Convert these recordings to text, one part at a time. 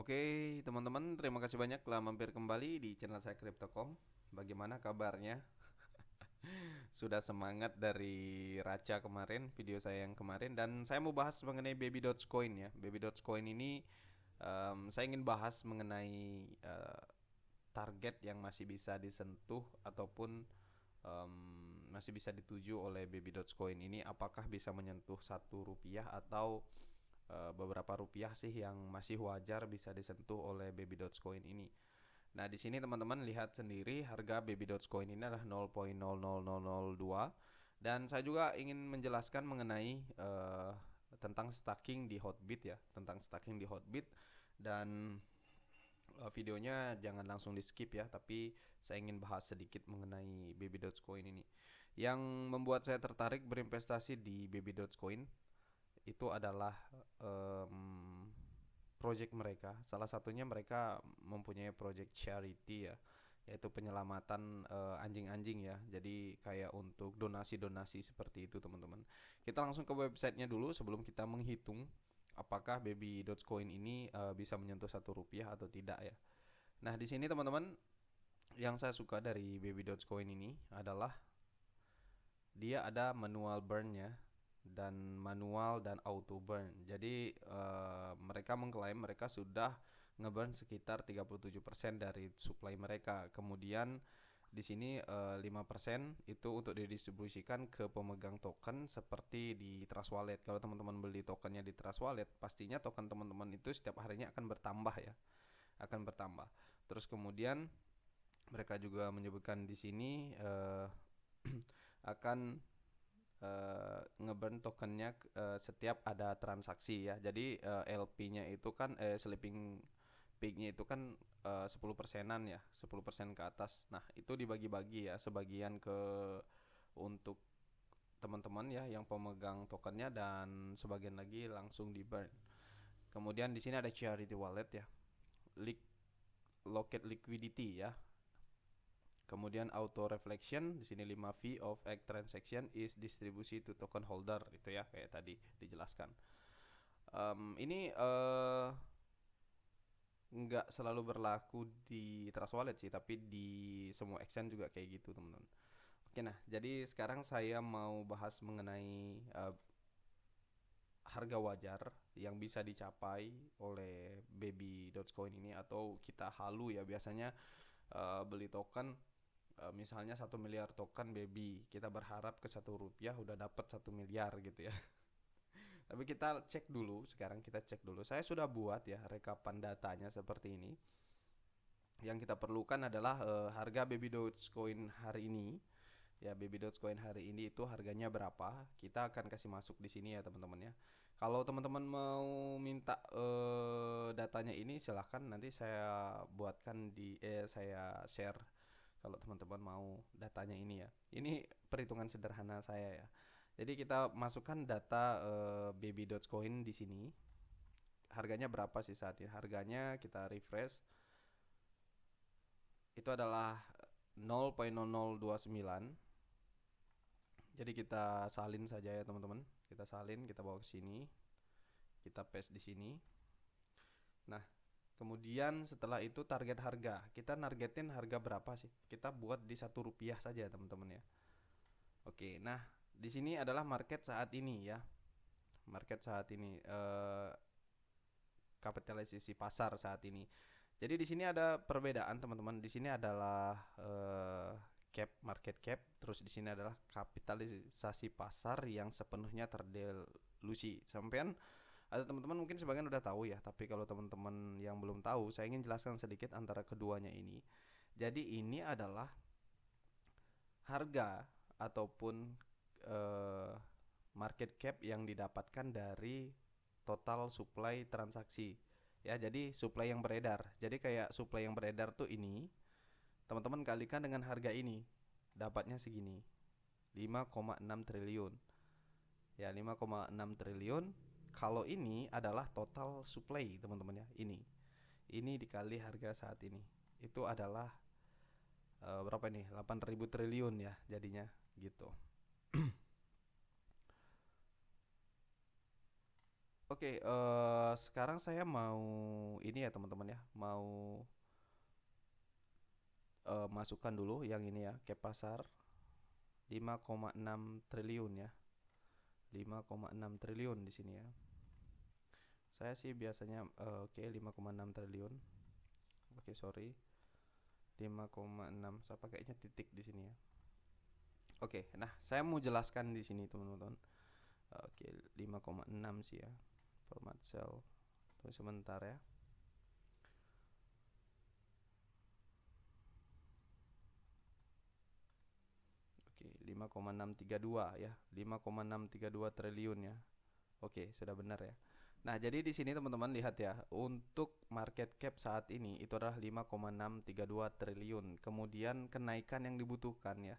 Oke, teman-teman, terima kasih banyak telah mampir kembali di channel saya Crypto.com. Bagaimana kabarnya? Sudah semangat dari Raca kemarin, video saya yang kemarin, dan saya mau bahas mengenai Baby Dogecoin ya. Baby Dogecoin ini saya ingin bahas mengenai target yang masih bisa disentuh ataupun em, masih bisa dituju oleh Baby Dogecoin ini. Apakah bisa menyentuh 1 rupiah atau beberapa rupiah sih yang masih wajar bisa disentuh oleh Baby Dogecoin ini. Nah, di sini teman-teman lihat sendiri harga Baby Dogecoin ini adalah 0.000002 dan saya juga ingin menjelaskan mengenai tentang stacking di Hotbit ya, tentang stacking di Hotbit dan videonya jangan langsung di skip ya, tapi saya ingin bahas sedikit mengenai Baby Dogecoin ini. Yang membuat saya tertarik berinvestasi di Baby Dogecoin itu adalah um, project mereka. Salah satunya mereka mempunyai project charity ya, yaitu penyelamatan anjing-anjing ya. Jadi kayak untuk donasi-donasi seperti itu teman-teman. Kita langsung ke websitenya dulu sebelum kita menghitung apakah Baby Dogecoin ini bisa menyentuh 1 rupiah atau tidak ya. Nah di sini teman-teman, yang saya suka dari Baby Dogecoin ini adalah dia ada manual burn-nya dan manual dan auto burn. Jadi mereka mengklaim mereka sudah ngeburn sekitar 37% dari supply mereka. Kemudian di sini 5% itu untuk didistribusikan ke pemegang token seperti di Trust Wallet. Kalau teman-teman beli tokennya di Trust Wallet, pastinya token teman-teman itu setiap harinya akan bertambah ya, akan bertambah. Terus kemudian mereka juga menyebutkan di sini akan ngeburn tokennya setiap ada transaksi ya. Jadi LP-nya itu kan sleeping peak-nya itu kan 10 persenan ya, 10% ke atas. Nah, itu dibagi-bagi ya, sebagian ke untuk teman-teman ya yang pemegang tokennya dan sebagian lagi langsung di burn. Kemudian di sini ada charity wallet ya. Locket liquidity ya. Kemudian auto reflection di sini 5 fee of egg transaction is distribusi to token holder itu ya kayak tadi dijelaskan. Ini nggak selalu berlaku di Trust Wallet sih, tapi di semua exchange juga kayak gitu teman-teman. Oke, nah jadi sekarang saya mau bahas mengenai harga wajar yang bisa dicapai oleh Baby Dogecoin ini, atau kita halu ya biasanya beli token. Misalnya 1 miliar token Baby, kita berharap ke 1 rupiah udah dapat 1 miliar gitu ya. Tapi kita cek dulu, sekarang kita cek dulu. Saya sudah buat ya rekapan datanya seperti ini. Yang kita perlukan adalah harga Baby Dogecoin hari ini. Ya, Baby Dogecoin hari ini itu harganya berapa? Kita akan kasih masuk di sini ya teman-teman ya. Kalau teman-teman mau minta datanya ini silahkan, nanti saya buatkan saya share kalau teman-teman mau datanya ini ya. Ini perhitungan sederhana saya ya. Jadi kita masukkan data Baby Dogecoin di sini. Harganya berapa sih saat ini? Harganya kita refresh. Itu adalah 0.0029. Jadi kita salin saja ya teman-teman. Kita salin, kita bawa ke sini. Kita paste di sini. Nah, kemudian setelah itu target harga. Kita nargetin harga berapa sih? Kita buat di 1 rupiah saja teman-teman ya. Oke, nah di sini adalah market saat ini ya. Market saat ini kapitalisasi pasar saat ini. Jadi di sini ada perbedaan teman-teman. Di sini adalah market cap, terus di sini adalah kapitalisasi pasar yang sepenuhnya terdelusi. Sampean ada teman-teman mungkin sebagian udah tahu ya, tapi kalau teman-teman yang belum tahu, saya ingin jelaskan sedikit antara keduanya ini. Jadi ini adalah harga ataupun eh, market cap yang didapatkan dari total supply transaksi. Ya, jadi supply yang beredar. Jadi kayak supply yang beredar tuh ini, teman-teman kalikan dengan harga ini, dapatnya segini. 5,6 triliun. Ya, 5,6 triliun. Kalau ini adalah total supply, teman-teman ya. Ini dikali harga saat ini. Itu adalah berapa nih? 8.000 triliun ya jadinya gitu. Oke, sekarang saya mau ini ya teman-teman ya, mau masukkan dulu yang ini ya, cap pasar 5,6 triliun ya. 5,6 triliun di sini ya. Saya sih biasanya oke 5,6 triliun. Oke, sorry. 5,6. Saya pakainya titik di sini ya. Oke, nah saya mau jelaskan di sini teman-teman. Oke, 5,6 sih ya. Format cell. Tunggu sebentar ya. Oke, 5,632 ya. 5,632 triliun ya. Oke, sudah benar ya. Nah, jadi di sini teman-teman lihat ya, untuk market cap saat ini itu adalah 5,632 triliun. Kemudian kenaikan yang dibutuhkan ya.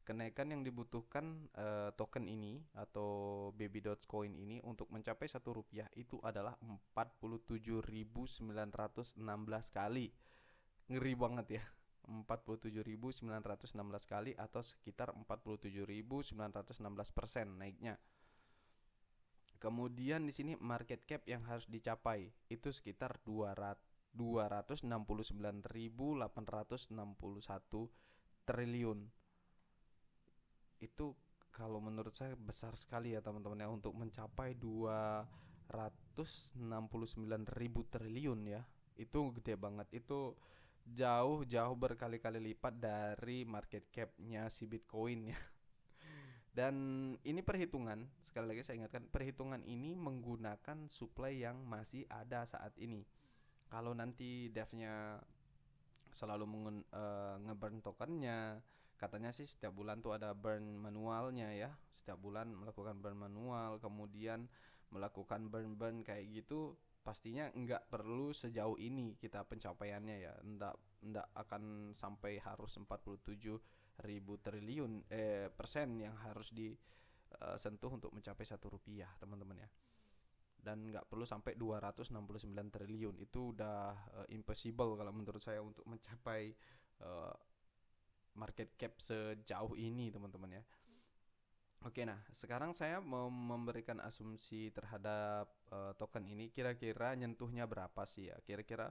Kenaikan yang dibutuhkan token ini atau Baby Dogecoin ini untuk mencapai 1 rupiah itu adalah 47.916 kali. Ngeri banget ya. 47.916 kali atau sekitar 47.916% naiknya. Kemudian di sini market cap yang harus dicapai itu sekitar 269.861 triliun. Itu kalau menurut saya besar sekali ya teman-teman ya, untuk mencapai 269.000 triliun ya. Itu gede banget. Itu jauh-jauh berkali-kali lipat dari market cap-nya si Bitcoin ya. Dan ini perhitungan, sekali lagi saya ingatkan, perhitungan ini menggunakan supply yang masih ada saat ini. Kalau nanti devnya selalu ngeburn tokennya, katanya sih setiap bulan tuh ada burn manualnya ya. Setiap bulan melakukan burn manual, kemudian melakukan burn kayak gitu, pastinya nggak perlu sejauh ini kita pencapaiannya ya. Nggak akan sampai harus 47.000 triliun persen yang harus disentuh untuk mencapai 1 rupiah teman-teman ya. Dan nggak perlu sampai 269 triliun. Itu udah impossible kalau menurut saya untuk mencapai market cap sejauh ini teman-teman ya. Oke, nah sekarang saya mau memberikan asumsi terhadap token ini, kira-kira nyentuhnya berapa sih ya, kira-kira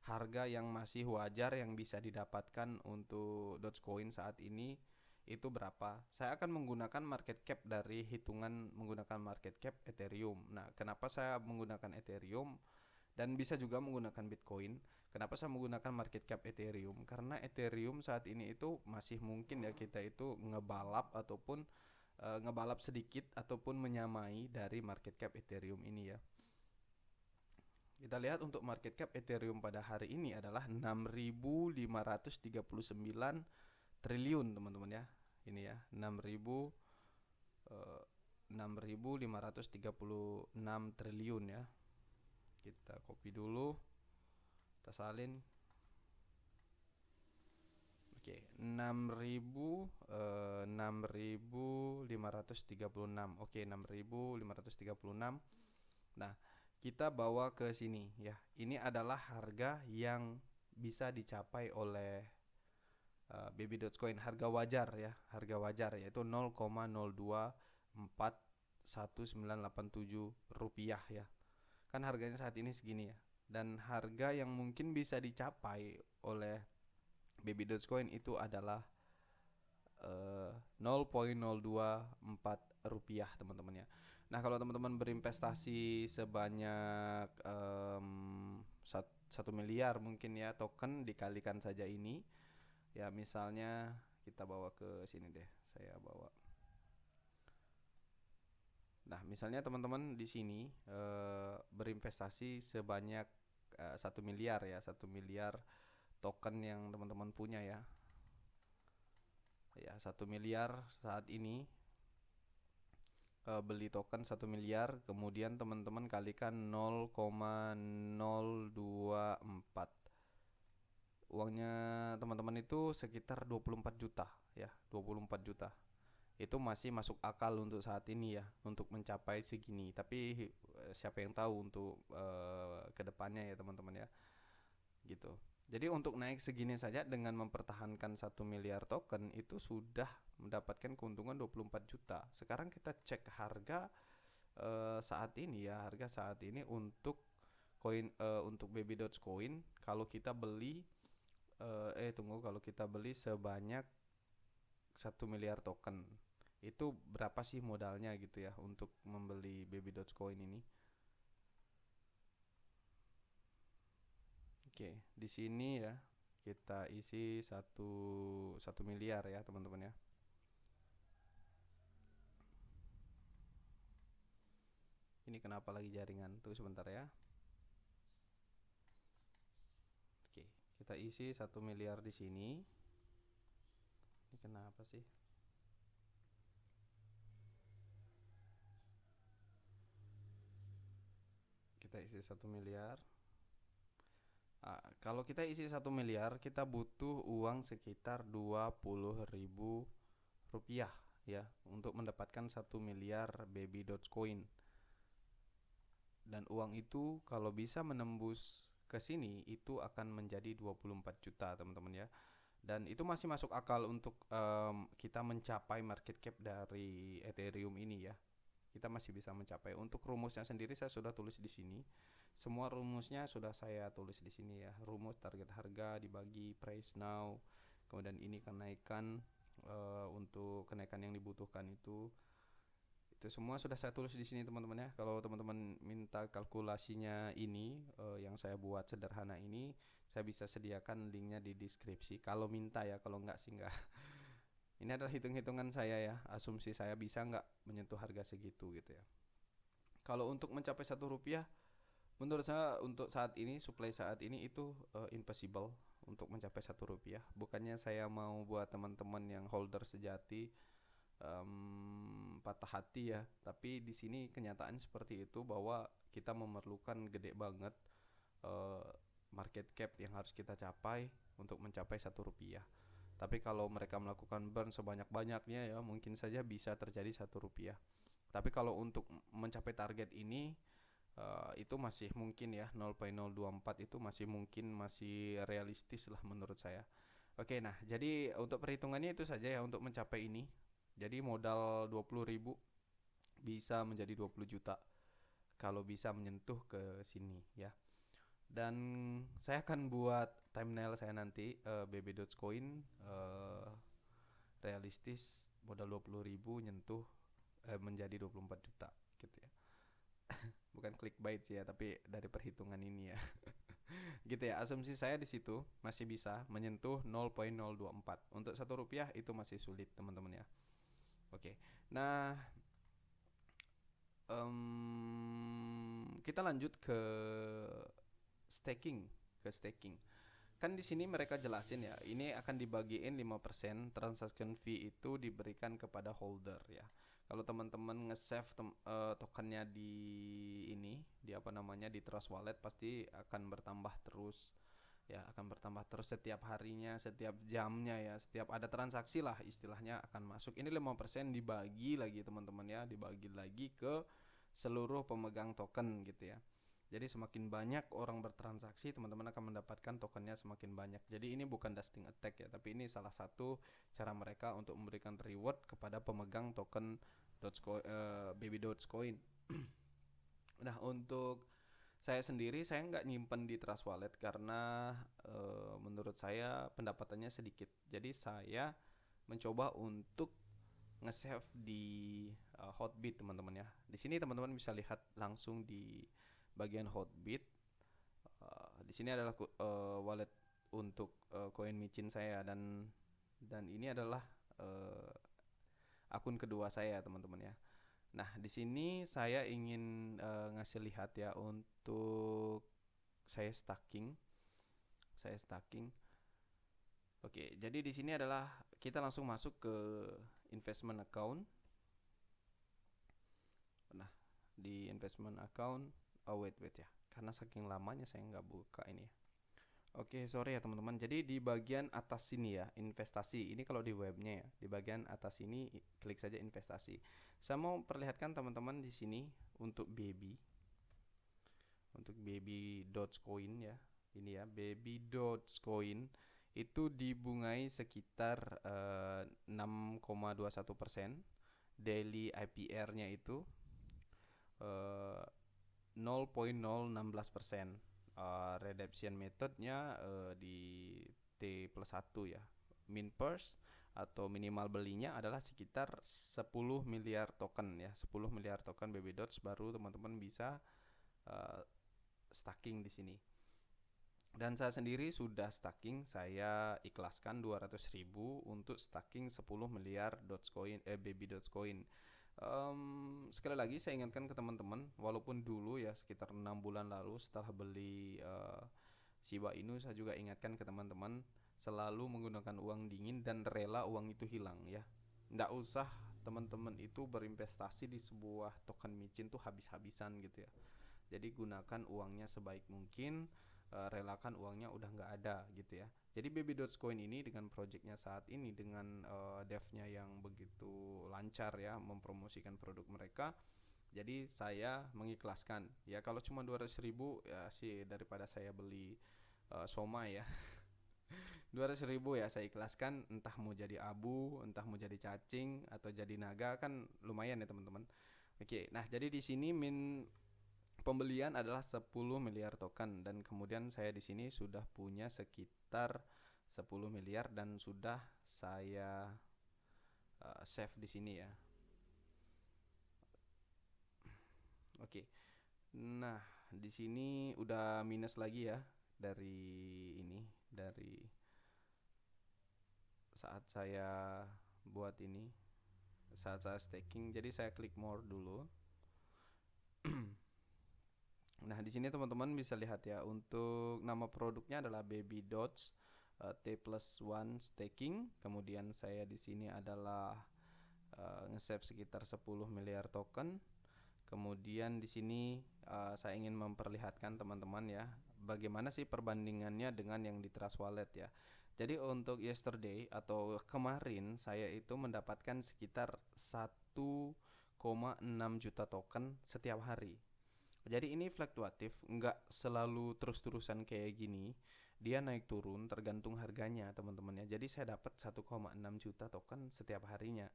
harga yang masih wajar yang bisa didapatkan untuk Dogecoin saat ini itu berapa. Saya akan menggunakan market cap dari hitungan menggunakan market cap Ethereum. Nah, kenapa saya menggunakan Ethereum dan bisa juga menggunakan Bitcoin? Kenapa saya menggunakan market cap Ethereum? Karena Ethereum saat ini itu masih mungkin ya kita itu ngebalap ataupun ngebalap sedikit ataupun menyamai dari market cap Ethereum ini ya. Kita lihat untuk market cap Ethereum pada hari ini adalah 6.539 triliun teman-teman ya. Ini ya, 6.536 triliun ya. Kita copy dulu, kita salin. Oke, 6.536. Oke, 6.536. Nah, kita bawa ke sini ya. Ini adalah harga yang bisa dicapai oleh Baby Dogecoin, harga wajar ya, harga wajar yaitu 0,0241987 rupiah ya. Kan harganya saat ini segini ya. Dan harga yang mungkin bisa dicapai oleh Baby Dogecoin itu adalah 0,024 rupiah teman-teman ya. Nah, kalau teman-teman berinvestasi sebanyak 1 miliar mungkin ya token, dikalikan saja ini ya, misalnya kita bawa ke sini deh, saya bawa. Nah, misalnya teman-teman di sini berinvestasi sebanyak 1 miliar ya, 1 miliar token yang teman-teman punya ya. Ya, 1 miliar saat ini beli token 1 miliar, kemudian teman-teman kalikan 0,024. Uangnya teman-teman itu sekitar 24 juta ya, 24 juta. Itu masih masuk akal untuk saat ini ya, untuk mencapai segini. Tapi siapa yang tahu untuk kedepannya ya teman-teman ya, gitu. Jadi untuk naik segini saja dengan mempertahankan 1 miliar token itu sudah mendapatkan keuntungan 24 juta. Sekarang kita cek harga saat ini ya, harga saat ini untuk koin untuk Baby Dogecoin kalau kita beli tunggu, kalau kita beli sebanyak 1 miliar token, itu berapa sih modalnya gitu ya untuk membeli Baby Dogecoin ini? Oke, di sini ya kita isi satu miliar ya teman-teman ya. Ini kenapa lagi jaringan? Tunggu sebentar ya. Oke, kita isi 1 miliar di sini. Ini kenapa sih? Kita isi 1 miliar. Kalau kita isi 1 miliar, kita butuh uang sekitar 20.000 rupiah ya untuk mendapatkan 1 miliar Baby Dogecoin. Dan uang itu kalau bisa menembus ke sini itu akan menjadi 24 juta teman-teman ya. Dan itu masih masuk akal untuk kita mencapai market cap dari Ethereum ini ya. Kita masih bisa mencapai. Untuk rumusnya sendiri saya sudah tulis di sini. Semua rumusnya sudah saya tulis di sini ya. Rumus target harga dibagi price now. Kemudian ini kenaikan untuk kenaikan yang dibutuhkan itu semua sudah saya tulis di sini teman-teman ya. Kalau teman-teman minta kalkulasinya ini yang saya buat sederhana ini, saya bisa sediakan linknya di deskripsi. Kalau minta ya, kalau enggak sih enggak. Ini adalah hitung-hitungan saya ya, asumsi saya bisa enggak menyentuh harga segitu gitu ya. Kalau untuk mencapai 1 rupiah, menurut saya untuk saat ini, supply saat ini itu impossible untuk mencapai 1 rupiah. Bukannya saya mau buat teman-teman yang holder sejati patah hati ya, tapi di sini kenyataan seperti itu bahwa kita memerlukan gede banget uh, market cap yang harus kita capai untuk mencapai 1 rupiah. Tapi kalau mereka melakukan burn sebanyak-banyaknya ya mungkin saja bisa terjadi 1 rupiah. Tapi kalau untuk mencapai target ini itu masih mungkin ya, 0,024 itu masih mungkin, masih realistis lah menurut saya. Oke, nah jadi untuk perhitungannya itu saja ya untuk mencapai ini. Jadi modal 20.000 bisa menjadi 20 juta kalau bisa menyentuh ke sini ya. Dan saya akan buat thumbnail saya nanti Baby Dogecoin realistis modal 20.000 nyentuh menjadi 24 juta gitu ya. Bukan clickbait sih ya, tapi dari perhitungan ini ya. Gitu ya, asumsi saya di situ masih bisa menyentuh 0,024. Untuk 1 rupiah itu masih sulit teman-teman ya. Oke, nah kita lanjut ke staking, Kan di sini mereka jelasin ya, ini akan dibagiin 5% transaction fee itu diberikan kepada holder ya. Kalau teman-teman nge-save tokennya di ini, di apa namanya, di Trust Wallet, pasti akan bertambah terus ya, akan bertambah terus setiap harinya, setiap jamnya ya, setiap ada transaksi lah istilahnya akan masuk. Ini 5% dibagi lagi teman-teman ya, dibagi lagi ke seluruh pemegang token gitu ya. Jadi semakin banyak orang bertransaksi, teman-teman akan mendapatkan tokennya semakin banyak. Jadi ini bukan dusting attack ya, tapi ini salah satu cara mereka untuk memberikan reward kepada pemegang token Baby Dogecoin. Nah, untuk saya sendiri, saya nggak nyimpen di Trust Wallet karena menurut saya pendapatannya sedikit. Jadi saya mencoba untuk nge-save di Hotbit teman-teman ya. Di sini teman-teman bisa lihat langsung di bagian Hotbit. Di sini adalah wallet untuk koin micin saya, dan ini adalah akun kedua saya teman-teman ya. Nah, di sini saya ingin ngasih lihat ya untuk saya stacking. Oke, jadi di sini adalah kita langsung masuk ke investment account. Nah, di investment account, wait ya, karena saking lamanya saya nggak buka ini ya. Oke, sorry ya teman-teman. Jadi di bagian atas sini ya, investasi. Ini kalau di webnya ya, di bagian atas ini klik saja investasi. Saya mau perlihatkan teman-teman di sini untuk Baby Dogecoin ya. Ini ya, Baby Dogecoin itu dibungai sekitar 6,21%. Daily IPR-nya itu eh, 0,016%. Redemption methodnya di T+1 ya. Min purse atau minimal belinya adalah sekitar 10 miliar token ya. 10 miliar token Baby Dots baru teman-teman bisa uh, stacking di sini. Dan saya sendiri sudah stacking, saya ikhlaskan 200.000 untuk stacking 10 miliar Dogecoin, Baby Dogecoin. Sekali lagi saya ingatkan ke teman-teman, walaupun dulu ya sekitar 6 bulan lalu setelah beli Shiba Inu, saya juga ingatkan ke teman-teman selalu menggunakan uang dingin dan rela uang itu hilang ya. Nggak usah teman-teman itu berinvestasi di sebuah token micin tuh habis-habisan gitu ya. Jadi gunakan uangnya sebaik mungkin, relakan uangnya udah nggak ada gitu ya. Jadi Baby Dogecoin ini dengan projectnya saat ini dengan devnya yang begitu lancar ya mempromosikan produk mereka, jadi saya mengikhlaskan ya. Kalau cuma 200.000 ya sih daripada saya beli Soma ya. 200.000 ya saya ikhlaskan, entah mau jadi abu, entah mau jadi cacing atau jadi naga, kan lumayan ya teman-teman. Oke, nah jadi di sini pembelian adalah 10 miliar token dan kemudian saya di sini sudah punya sekitar 10 miliar dan sudah saya save di sini ya. Oke. Nah, di sini udah minus lagi ya dari saat saya buat ini, saat saya staking. Jadi saya klik more dulu. Nah, di sini teman-teman bisa lihat ya, untuk nama produknya adalah Baby Dots T+1 staking. Kemudian saya di sini adalah nge-save sekitar 10 miliar token. Kemudian di sini saya ingin memperlihatkan teman-teman ya, bagaimana sih perbandingannya dengan yang di Trust Wallet ya. Jadi untuk yesterday atau kemarin saya itu mendapatkan sekitar 1,6 juta token setiap hari. Jadi ini fluktuatif, nggak selalu terus-terusan kayak gini. Dia naik turun tergantung harganya teman-teman ya. Jadi saya dapat 1,6 juta token setiap harinya.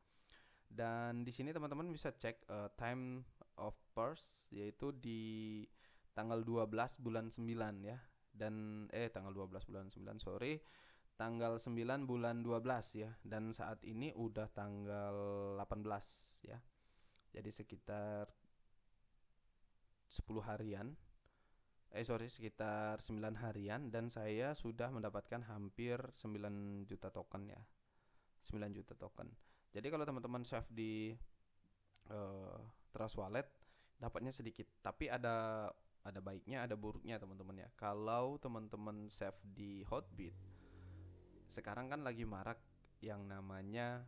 Dan di sini teman-teman bisa cek time of purse, yaitu di tanggal 12 bulan 9 ya. Dan tanggal 12 bulan 9, sorry. Tanggal 9 bulan 12 ya. Dan saat ini udah tanggal 18 ya. Jadi sekitar 10 harian. Sekitar 9 harian dan saya sudah mendapatkan hampir 9 juta token ya. 9 juta token. Jadi kalau teman-teman save di Trust Wallet dapatnya sedikit, tapi ada baiknya, ada buruknya teman-teman ya. Kalau teman-teman save di Hotbit, sekarang kan lagi marak yang namanya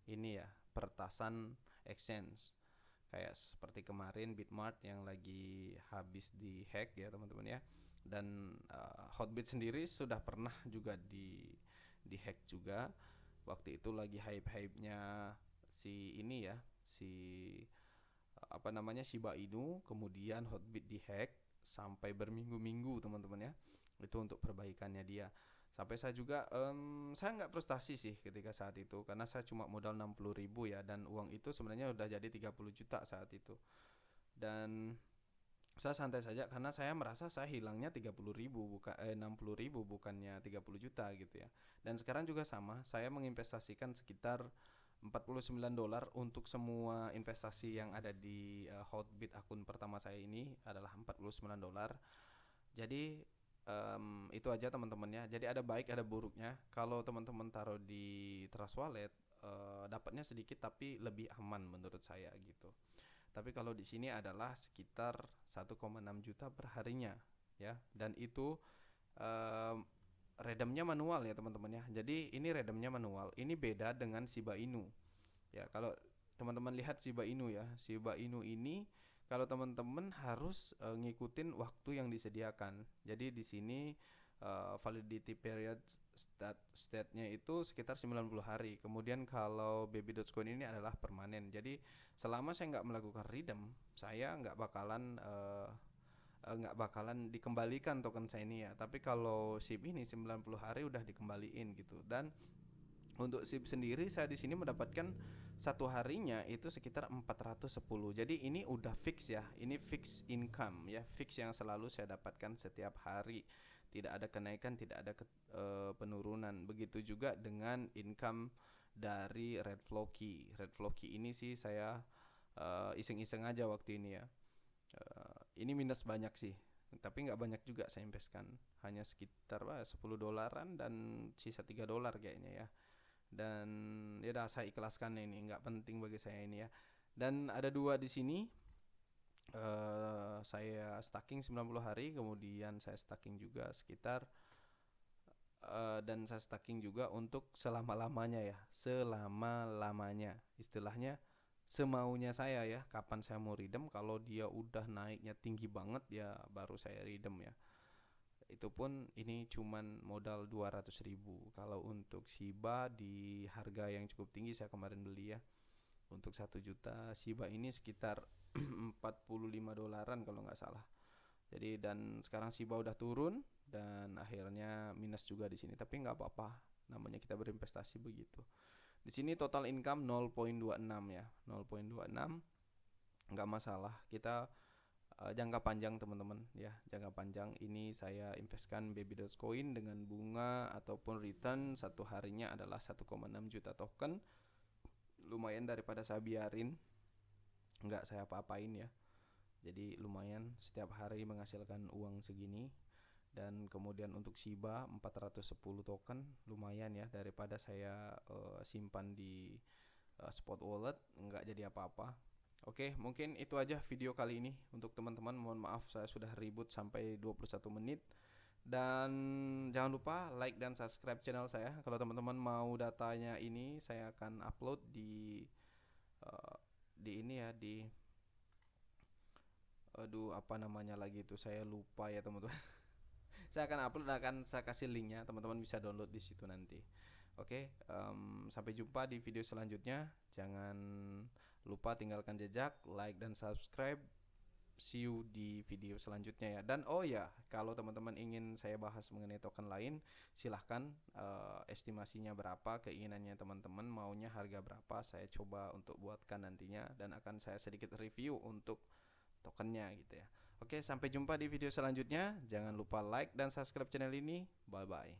ini ya, peretasan exchange. Kayak seperti kemarin Bitmart yang lagi habis di hack ya teman-teman ya. Dan Hotbit sendiri sudah pernah juga di hack juga. Waktu itu lagi hype-hypenya si ini ya, si apa namanya, Shiba Inu. Kemudian Hotbit di hack sampai berminggu-minggu teman-teman ya. Itu untuk perbaikannya dia. Sampai saya juga saya nggak frustasi sih ketika saat itu, karena saya cuma modal 60.000 ya, dan uang itu sebenarnya udah jadi 30 juta saat itu. Dan saya santai saja karena saya merasa saya hilangnya 30.000 bukan 60.000, bukannya 30 juta gitu ya. Dan sekarang juga sama, saya menginvestasikan sekitar $49 untuk semua investasi yang ada di Hotbit. Akun pertama saya ini adalah $49. Jadi itu aja teman-teman ya. Jadi ada baik ada buruknya. Kalau teman-teman taruh di Trust Wallet dapatnya sedikit tapi lebih aman menurut saya gitu. Tapi kalau di sini adalah sekitar 1,6 juta per harinya ya. Dan itu redemnya manual ya teman-teman ya. Jadi ini redemnya manual. Ini beda dengan Shiba Inu. Ya, kalau teman-teman lihat Shiba Inu ya. Shiba Inu ini kalau teman-teman harus ngikutin waktu yang disediakan. Jadi di sini validity period state-nya itu sekitar 90 hari. Kemudian kalau Baby Dogecoin ini adalah permanen. Jadi selama saya nggak melakukan redeem, saya nggak bakalan dikembalikan token saya ini ya. Tapi kalau SIP ini 90 hari udah dikembaliin gitu. Dan untuk SIP sendiri saya di sini mendapatkan satu harinya itu sekitar 410. Jadi ini udah fix ya, ini fix income ya, fix yang selalu saya dapatkan setiap hari. Tidak ada kenaikan, tidak ada penurunan. Begitu juga dengan income dari Red Floki ini sih saya iseng-iseng aja waktu ini ya. Ini minus banyak sih, tapi nggak banyak juga saya investkan, hanya sekitar $10 dan sisa $3 kayaknya ya. Dan ya udah saya ikhlaskan ini, nggak penting bagi saya ini ya. Dan ada dua di sini, saya stacking 90 hari, kemudian saya stacking juga sekitar dan saya stacking juga untuk selama-lamanya ya, selama-lamanya. Istilahnya semaunya saya ya, kapan saya mau redeem. Kalau dia udah naiknya tinggi banget ya baru saya redeem ya. Itu pun ini cuman modal 200.000. Kalau untuk Shiba di harga yang cukup tinggi saya kemarin beli ya. Untuk 1 juta Shiba ini sekitar $45 kalau nggak salah. Jadi dan sekarang Shiba udah turun dan akhirnya minus juga di sini. Tapi nggak apa-apa, namanya kita berinvestasi begitu. Di sini total income 0,26 ya, 0,26 nggak masalah. Kita jangka panjang teman-teman ya, jangka panjang. Ini saya investkan Baby Dogecoin dengan bunga ataupun return satu harinya adalah 1,6 juta token. Lumayan daripada saya biarin nggak saya apa-apain ya. Jadi lumayan setiap hari menghasilkan uang segini. Dan kemudian untuk Shiba 410 token lumayan ya, daripada saya simpan di spot wallet nggak jadi apa-apa. Oke, mungkin itu aja video kali ini untuk teman-teman. Mohon maaf saya sudah ribut sampai 21 menit. Dan jangan lupa like dan subscribe channel saya. Kalau teman-teman mau datanya ini saya akan upload di ini ya, di aduh apa namanya lagi itu saya lupa ya teman-teman. Saya akan upload dan akan saya kasih linknya, teman-teman bisa download di situ nanti. Oke, sampai jumpa di video selanjutnya. Jangan lupa tinggalkan jejak, like dan subscribe. See you di video selanjutnya ya. Dan oh ya, kalau teman-teman ingin saya bahas mengenai token lain, silahkan estimasinya berapa, keinginannya teman-teman, maunya harga berapa, saya coba untuk buatkan nantinya dan akan saya sedikit review untuk tokennya gitu ya. Oke, sampai jumpa di video selanjutnya. Jangan lupa like dan subscribe channel ini. Bye bye.